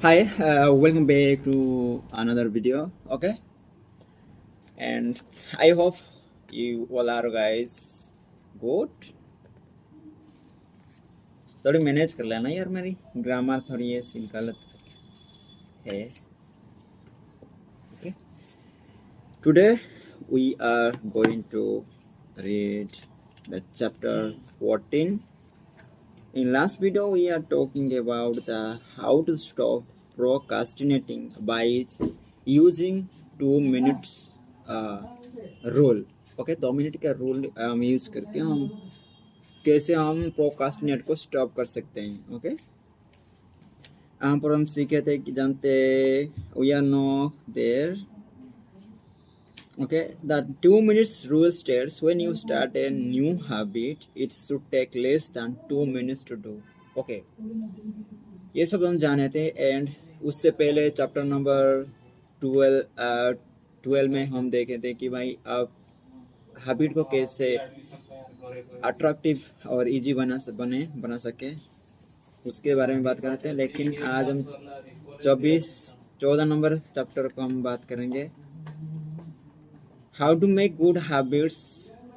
Hi, welcome back to another video. Okay, and I hope you all are guys good. थोड़ी manage कर लेना यार, मेरी grammar थोड़ी ऐसी गलत है. Okay, today we are going to read the chapter 14. In last video we are talking about the how to stop procrastinating by using 2 minutes rule. Okay, 2 minute का रूल हम यूज करके हम कैसे हम प्रोकास्टिनेट को स्टॉप कर सकते हैं. ओके, यहाँ पर हम सीखे थे कि जानते we are no there. Okay, the 2 minutes rule states when you start a new habit, it should take less than 2 minutes to do. Okay, ये सब हम जाने थे. एंड उससे पहले चैप्टर नंबर 12 में हम देखे थे कि भाई आप हैबिट को कैसे अट्रैक्टिव और इजी बना सके, उसके बारे में बात कर रहे थे. लेकिन आज हम 14 नंबर चैप्टर को हम बात करेंगे. How to make good habits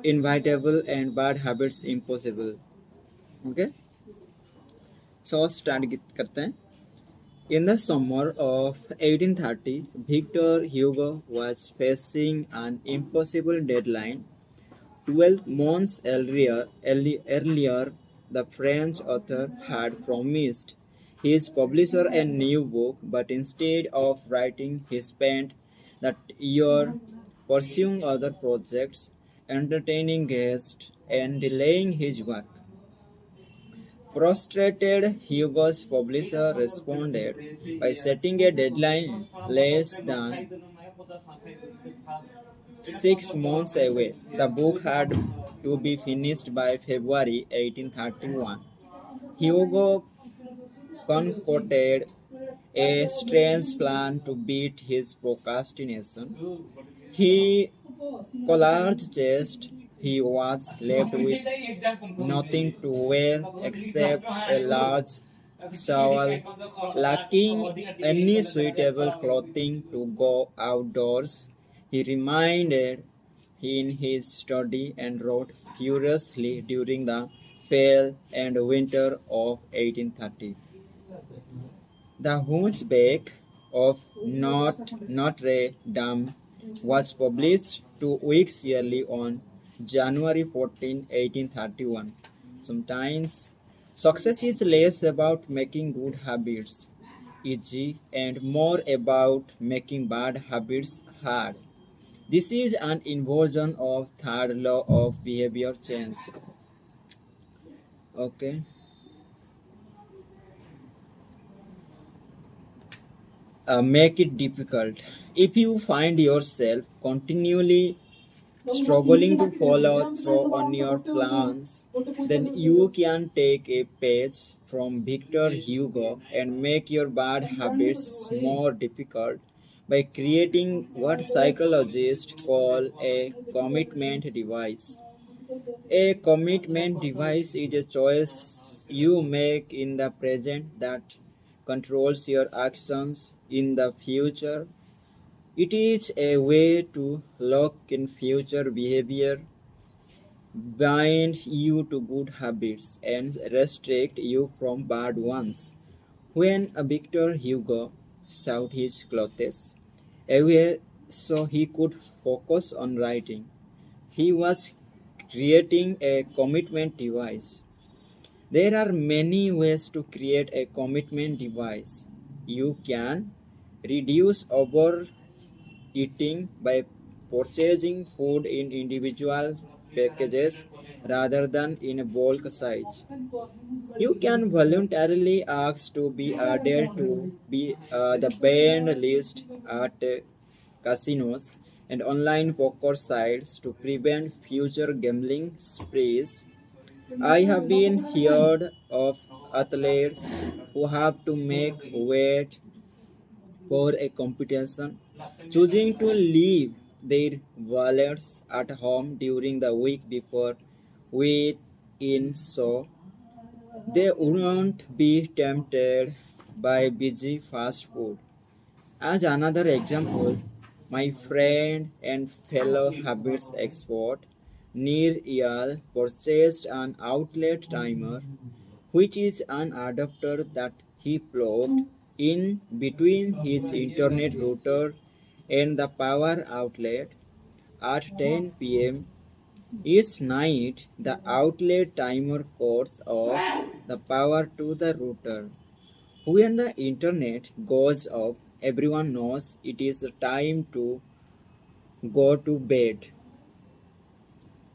inevitable and bad habits impossible. Okay, so start करते हैं. In the summer of 1830, Victor Hugo was facing an impossible deadline. 12 months earlier, the French author had promised his publisher a new book, but instead of writing, he spent that year pursuing other projects, entertaining guests, and delaying his work. Frustrated, Hugo's publisher responded by setting a deadline less than 6 months away. The book had to be finished by February 1831. Hugo concocted a strange plan to beat his procrastination. He collapsed chest. He was left with nothing to wear except a large shawl, lacking any suitable clothing to go outdoors. He remained in his study and wrote furiously during the fall and winter of 1830. The Hunchback of Notre Dame was published 2 weeks early on January 14, 1831. Sometimes success is less about making good habits easy and more about making bad habits hard. This is an inversion of third law of behavior change. Okay. Make it difficult. If you find yourself continually struggling to follow through on your plans, then you can take a page from Victor Hugo and make your bad habits more difficult by creating what psychologists call a commitment device. A commitment device is a choice you make in the present that controls your actions in the future. It is a way to lock in future behavior, bind you to good habits, and restrict you from bad ones. When Victor Hugo sewed his clothes away so he could focus on writing, he was creating a commitment device. There are many ways to create a commitment device. You can reduce overeating by purchasing food in individual packages rather than in a bulk size. You can voluntarily ask to be added to the banned list at casinos and online poker sites to prevent future gambling sprees. I have been heard of athletes who have to make weight for a competition, choosing to leave their wallets at home during the week before weigh in so they wouldn't be tempted by busy fast food. As another example, my friend and fellow habits expert Nir Eyal purchased an outlet timer, which is an adapter that he plugged in between his internet router and the power outlet at 10 p.m. Each night. The outlet timer cuts off the power to the router. When the internet goes off, everyone knows it is time to go to bed.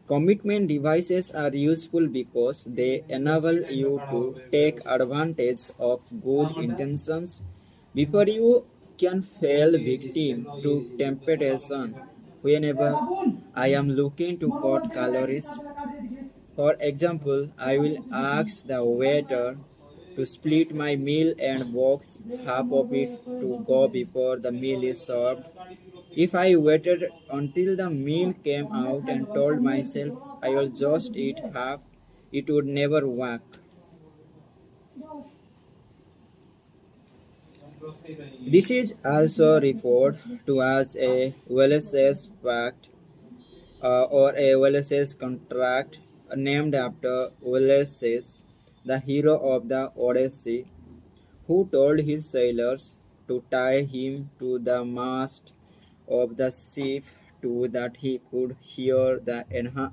Commitment devices are useful because they enable you to take advantage of good intentions before you can fall victim to temptation. Whenever I am looking to cut calories, for example, I will ask the waiter to split my meal and box half of it to go before the meal is served. If I waited until the meal came out and told myself I will just eat half, it would never work. This is also referred to as a Wallace's Pact or a Wallace's Contract, named after Ulysses, the hero of the Odyssey, who told his sailors to tie him to the mast of the ship so that he could hear the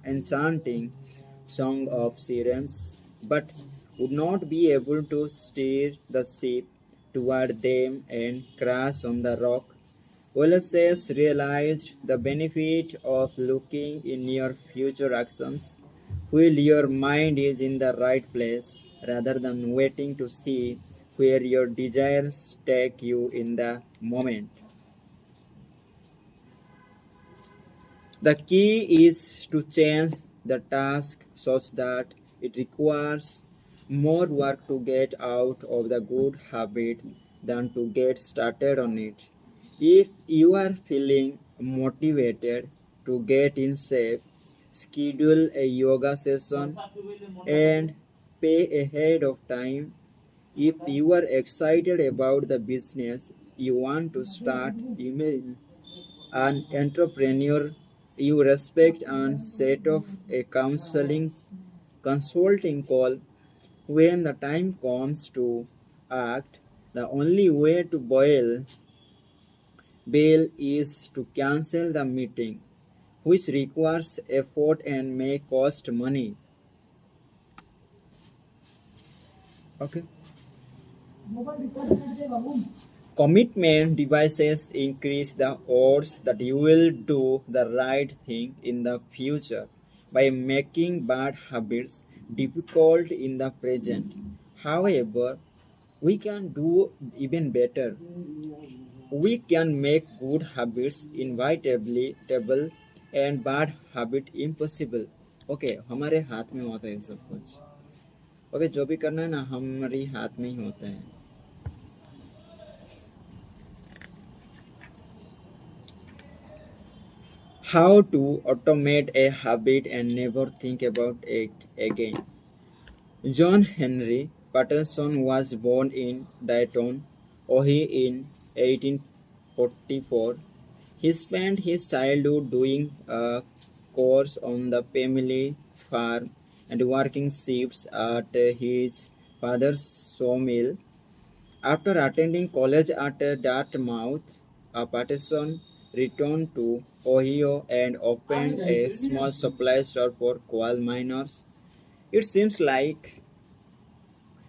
enchanting song of sirens, but would not be able to steer the ship toward them and crash on the rock. Ulysses realized the benefit of looking in your future actions while your mind is in the right place rather than waiting to see where your desires take you in the moment. The key is to change the task such that it requires more work to get out of the good habit than to get started on it. If you are feeling motivated to get in shape, schedule a yoga session and pay ahead of time. If you are excited about the business you want to start, email an entrepreneur you respect and set up a counseling consulting call. When the time comes to act, the only way to boil bail is to cancel the meeting, which requires effort and may cost money. Okay. Commitment devices increase the odds that you will do the right thing in the future by making bad habits difficult in the present. However, we can do even better. We can make good habits inevitably table and bad habit impossible. Okay हमारे हाथ में होता है सब कुछ. Okay जो भी करना है ना हमारे हाथ में ही होता है. How to automate a habit and never think about it again. John Henry Patterson was born in Dayton, Ohio in 1844. He spent his childhood doing chores on the family farm and working shifts at his father's sawmill. After attending college at Dartmouth, Patterson returned to Ohio and opened a small supply store for coal miners. It seems like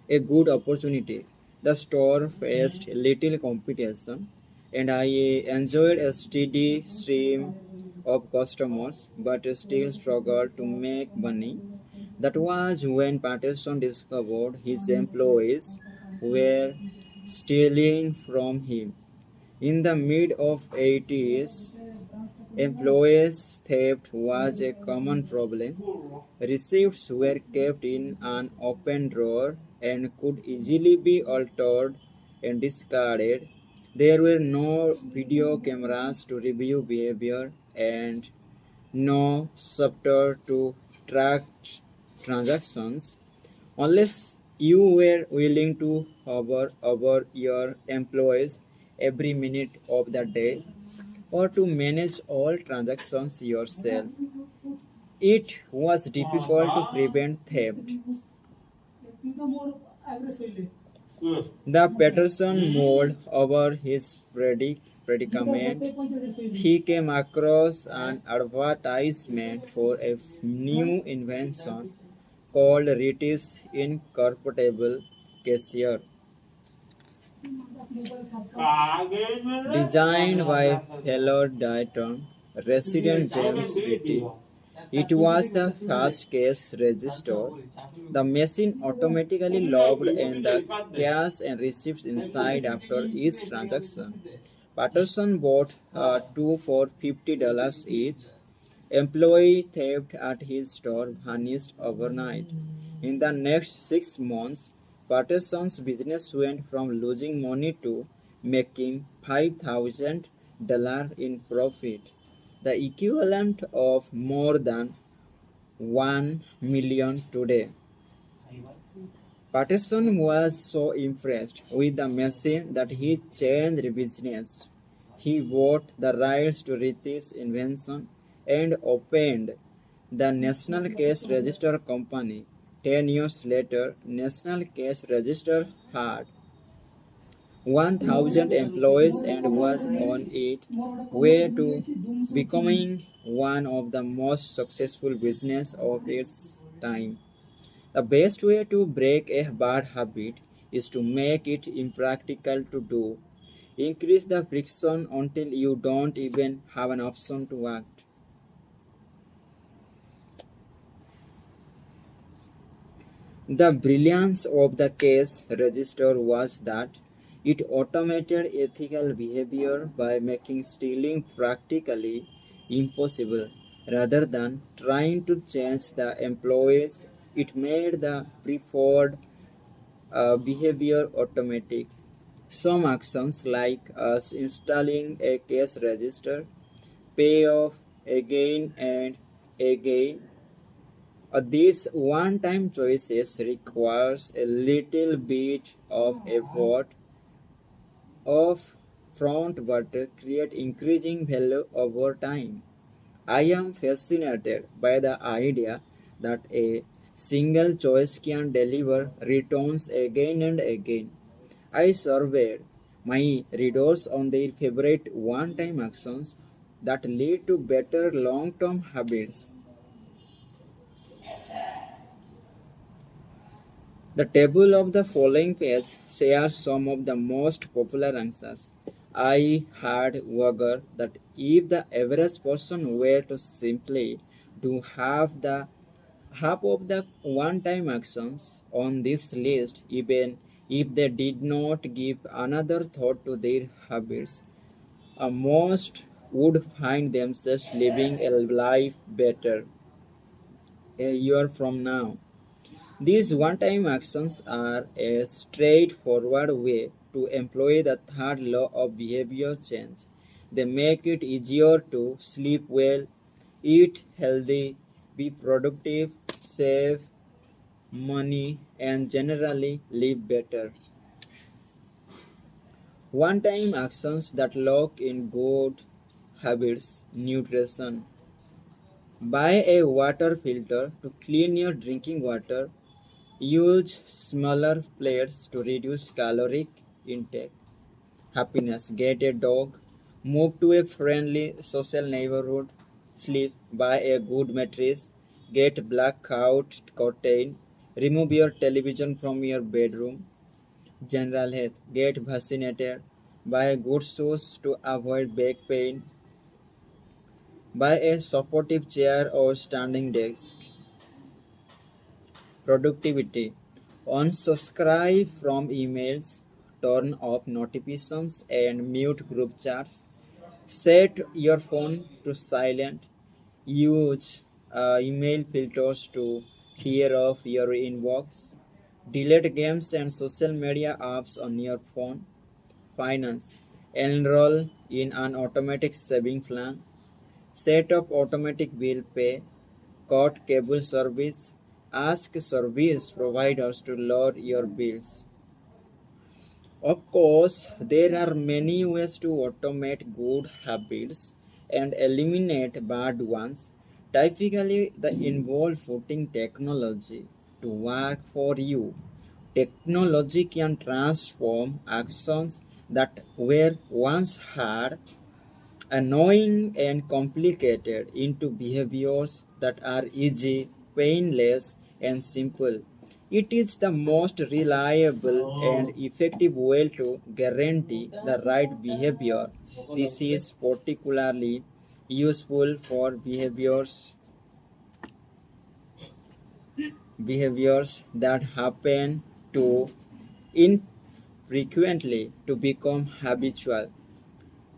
a good opportunity. The store faced little competition, and I enjoyed a steady stream of customers, but still struggled to make money. That was when Patterson discovered his employees were stealing from him. In the mid of 80s, employees theft was a common problem. Receipts were kept in an open drawer and could easily be altered and discarded. There were no video cameras to review behavior and no software to track transactions. Unless You were willing to hover over your employees every minute of the day or to manage all transactions yourself. It was difficult to prevent theft. The Patterson mulled over his predicament. He came across an advertisement for a new invention called Ritti's Incorporable Cashier, designed by fellow Dayton resident James Ritty. It was the first cash register. The machine automatically logged in the cash and receipts inside after each transaction. Patterson bought two for $50 each. Employee theft at his store vanished overnight. In the next 6 months, Patterson's business went from losing money to making $5,000 in profit, the equivalent of more than 1 million today. Patterson was so impressed with the machine that he changed business. He bought the rights to Ritti's invention and opened the National Cash Register Company. 10 years later, National Cash Register had 1,000 employees and was on its way to becoming one of the most successful business of its time. The best way to break a bad habit is to make it impractical to do. Increase the friction until you don't even have an option to act. The brilliance of the cash register was that it automated ethical behavior by making stealing practically impossible. Rather than trying to change the employees, it made the preferred behavior automatic. Some actions like us installing a cash register pay off again and again. These one-time choices requires a little bit of effort of front but create increasing value over time. I am fascinated by the idea that a single choice can deliver returns again and again. I surveyed my readers on their favorite one time actions that lead to better long term habits. The table of the following page shares some of the most popular answers. I had wagered that if the average person were to simply do half of the one-time actions on this list, even if they did not give another thought to their habits, most would find themselves living a life better a year from now. These one-time actions are a straightforward way to employ the third law of behavior change. They make it easier to sleep well, eat healthy, be productive, save money, and generally live better. One-time actions that lock in good habits, nutrition. Buy a water filter to clean your drinking water. Use smaller plates to reduce caloric intake. Happiness. Get a dog. Move to a friendly social neighborhood. Sleep. Buy a good mattress. Get blackout curtain. Remove your television from your bedroom. General health. Get vaccinated. Buy good shoes to avoid back pain. Buy a supportive chair or standing desk. Productivity. Unsubscribe from emails, turn off notifications, and mute group chats. Set your phone to silent. Use email filters to clear off your inbox. Delete games and social media apps on your phone. Finance. Enroll in an automatic saving plan. Set up automatic bill pay. Cut cable service. Ask service providers to lower your bills. Of course, there are many ways to automate good habits and eliminate bad ones. Typically, they involve putting technology to work for you. Technology can transform actions that were once hard, annoying, and complicated into behaviors that are easy, painless, and simple. It is the most reliable and effective way to guarantee the right behavior. This is particularly useful for behaviors that happen to infrequently to become habitual.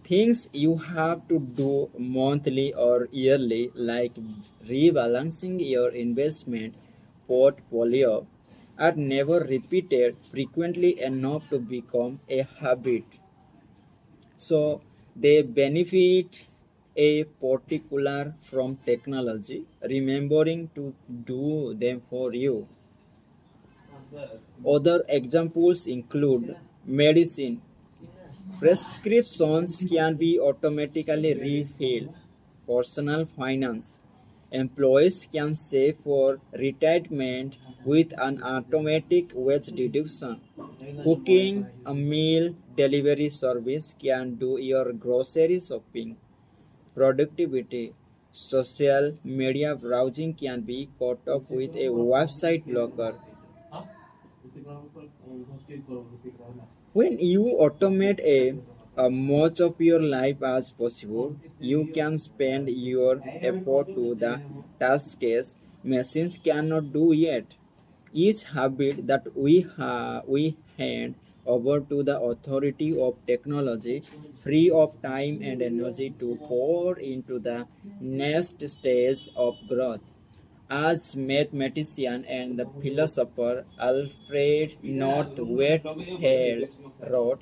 Things you have to do monthly or yearly, like rebalancing your investment portfolio, are never repeated frequently enough to become a habit. So they benefit a particular from technology, remembering to do them for you. Other examples include medicine. Prescriptions can be automatically refilled. Personal finance. Employees can save for retirement with an automatic wage deduction. Cooking, a meal delivery service can do your grocery shopping. Productivity. Social media browsing can be caught up with a website blocker. When you automate much of your life as possible, you can spend your effort to the tasks machines cannot do yet. Each habit that we hand over to the authority of technology, free of time and energy to pour into the next stage of growth. As mathematician and the philosopher Alfred North Whitehead wrote,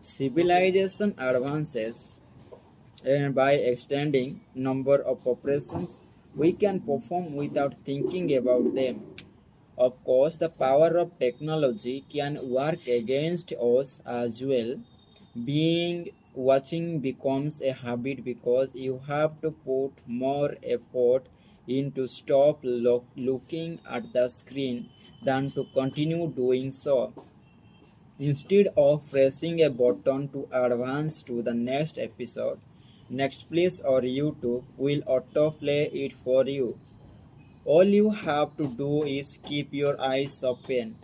civilization advances and by extending number of operations we can perform without thinking about them. Of course, the power of technology can work against us as well. Being watching becomes a habit because you have to put more effort into stop looking at the screen than to continue doing so. Instead of pressing a button to advance to the next episode, Netflix or YouTube will autoplay it for you. All you have to do is keep your eyes open.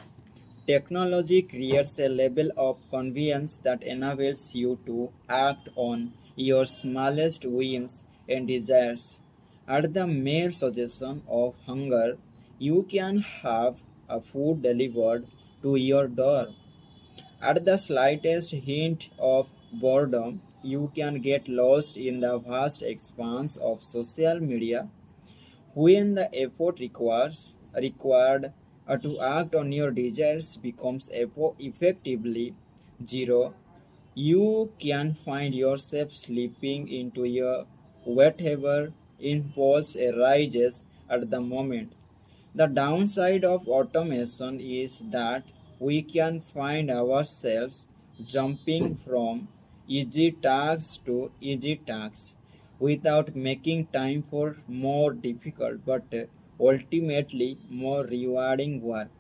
Technology creates a level of convenience that enables you to act on your smallest whims and desires. At the mere suggestion of hunger, you can have a food delivered to your door. At the slightest hint of boredom, you can get lost in the vast expanse of social media. When the effort required to act on your desires becomes effectively zero, you can find yourself slipping into your whatever impulse arises at the moment. The downside of automation is that we can find ourselves jumping from easy tasks to easy tasks without making time for more difficult but ultimately more rewarding work.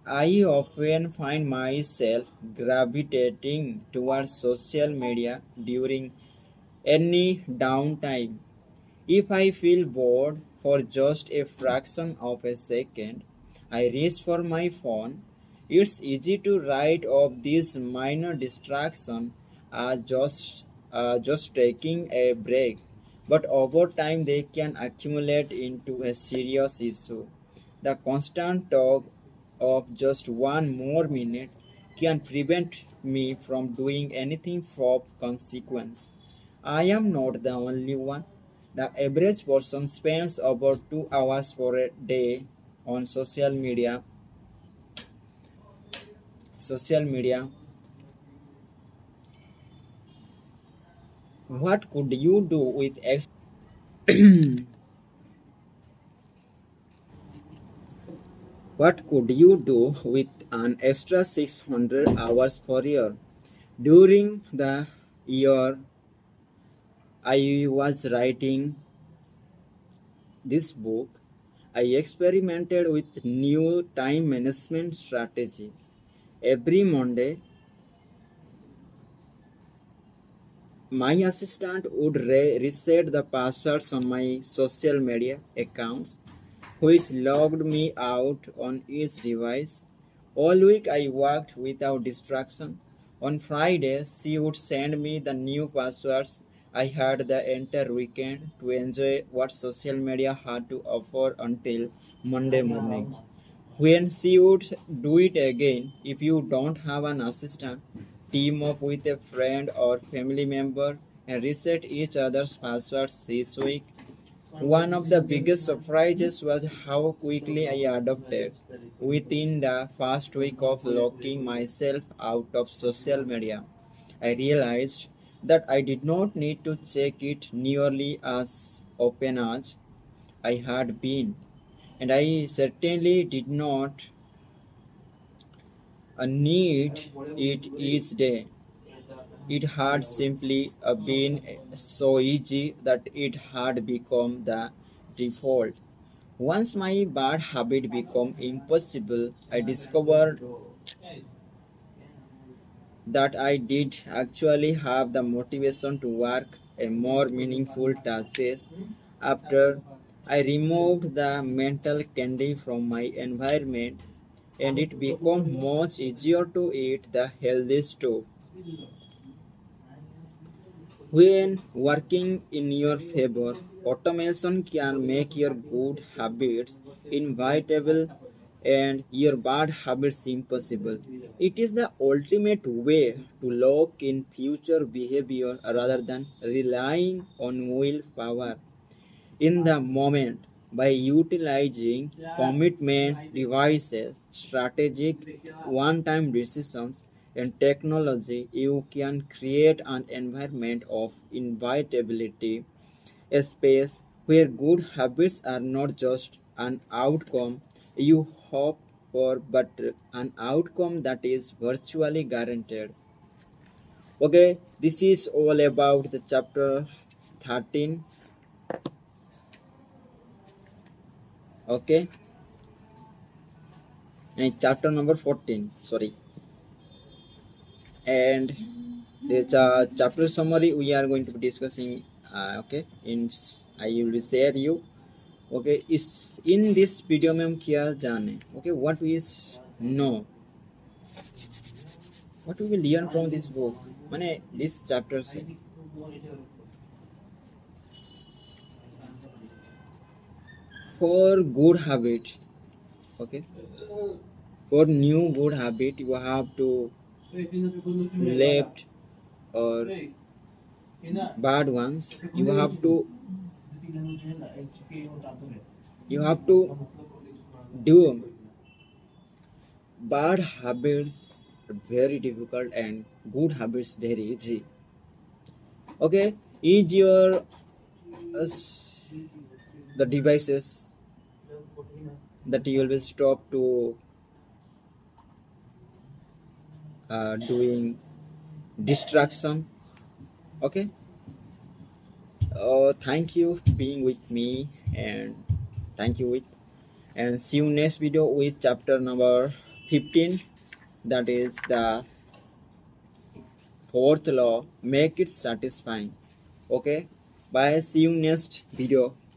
I often find myself gravitating towards social media during any downtime. If I feel bored for just a fraction of a second, I reach for my phone. It's easy to write off these minor distractions as just taking a break, but over time they can accumulate into a serious issue. The constant talk of just one more minute can prevent me from doing anything of consequence. I am not the only one. The average person spends about 2 hours per day on social media. What could you do with What could you do with an extra 600 hours per year? During the year I was writing this book, I experimented with new time management strategy. Every Monday, my assistant would reset the passwords on my social media accounts, which logged me out on each device. All week I worked without distraction. On Fridays, she would send me the new passwords. I had the entire weekend to enjoy what social media had to offer until Monday morning. When she would do it again, if you don't have an assistant, team up with a friend or family member and reset each other's passwords this week. One of the biggest surprises was how quickly I adopted. Within the first week of locking myself out of social media, I realized that I did not need to check it nearly as often as I had been, and I certainly did not need it each day. It had simply been so easy that it had become the default. Once my bad habit became impossible, I discovered that I did actually have the motivation to work a more meaningful tasks. After I removed the mental candy from my environment, and it became much easier to eat the healthy stuff. When working in your favor, automation can make your good habits inevitable and your bad habits impossible. It is the ultimate way to lock in future behavior rather than relying on willpower in the moment. By utilizing commitment devices, strategic one time decisions, and technology, you can create an environment of inevitability, a space where good habits are not just an outcome you hope for, but an outcome that is virtually guaranteed. Okay, this is all about the chapter 13. Okay, and chapter number 14, sorry, and this chapter summary we are going to be discussing. Okay, I will share you. Okay, is in this video में हम क्या जाने. Okay, what we know, what we will learn from this book, माने this chapter से for good habit. Okay, for new good habit you have to left or bad ones, you have to do. Bad habits are very difficult and good habits very easy. Okay, is your the devices that you will stop to doing distraction. Okay, thank you for being with me, and thank you with, and see you next video with chapter number 15, that is the fourth law, make it satisfying. Okay, bye, see you next video.